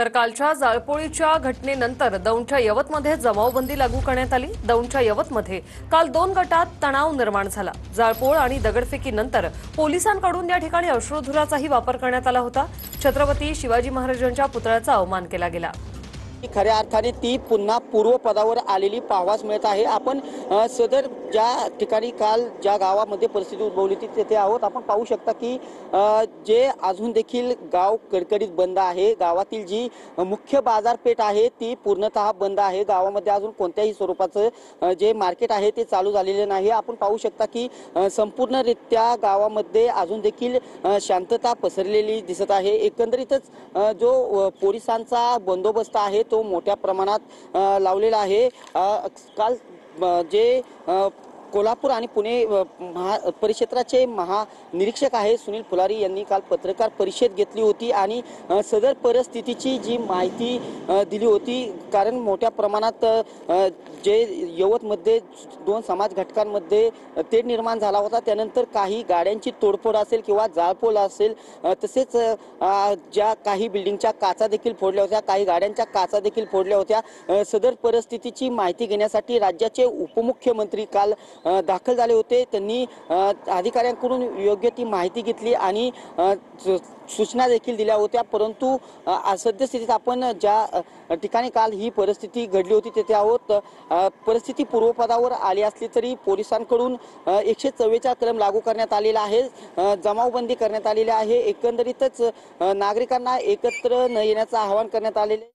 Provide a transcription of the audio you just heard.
तर कालच्या जाळपोळीच्या घटनेनंतर दौंडच्या यवतमध्ये जमावबंदी लागू करण्यात आली। दौंडच्या यवतमध्ये काल 2 गटात तणाव निर्माण झाला। जाळपोळ आणि दगडफेकीनंतर पोलिसांकडून या ठिकाणी अश्रुधुराचाही वापर करण्यात आला होता। छत्रपती शिवाजी महाराजांच्या पुतळ्याचा अवमान केला गेला। खऱ्या अर्थाने ती पुन्हा पूर्वपदावर आलेली पाहावयास मिळत आहे। आपण सदर ज्या ठिकाणी काल ज्या गावामध्ये परिस्थिती उद्भवली होती तेथे आहोत। आपण पाहू शकता की जे अजून देखील गाव कडकडीत बंद आहे। गावातील जी मुख्य बाजारपेठ आहे ती पूर्णतः बंद आहे। गावामध्ये अजून कोणत्याही स्वरूपाचं जे मार्केट आहे ते चालू झालेले नाही। आपण पाहू शकता की संपूर्णरित्या गावामध्ये अजून देखील शांतता पसरलेली दिसत आहे। एकंदरीतच जो पोलिसांचा बंदोबस्त आहे तो मोठ्या प्रमाणात लावलेला आहे। काल जे कोल्हापूर आणि पुणे परिक्षेत्राचे महानिरीक्षक आहे सुनील फुलारी यांनी काल पत्रकार परिषद घेतली होती आणि सदर परिस्थितीची जी माहिती दिली होती। कारण मोठ्या प्रमाणात जे यवतमध्ये 2 समाज घटकांमध्ये तेढ निर्माण झाला होता। त्यानंतर काही गाड्यांची तोडफोड असेल किंवा जाळपोळ असेल, तसेच ज्या काही बिल्डिंगच्या काचा देखील फोडल्या होत्या, काही गाड्यांच्या काचा देखील फोडल्या होत्या। सदर परिस्थितीची माहिती घेण्यासाठी राज्याचे उपमुख्यमंत्री काल दाखल झाले होते। त्यांनी अधिकाऱ्यांकडून योग्य ती माहिती घेतली आणि सूचना देखील दिल्या होत्या। परंतु सद्यस्थितीत आपण ज्या ठिकाणी काल ही परिस्थिती घडली होती तेथे आहोत। परिस्थिती पूर्वपदावर आली असली तरी पोलिसांकडून 144 कलम लागू करण्यात आलेला आहे। जमावबंदी करण्यात आलेली आहे। एकंदरीतच नागरिकांना एकत्र न येण्याचं आवाहन करण्यात आलेले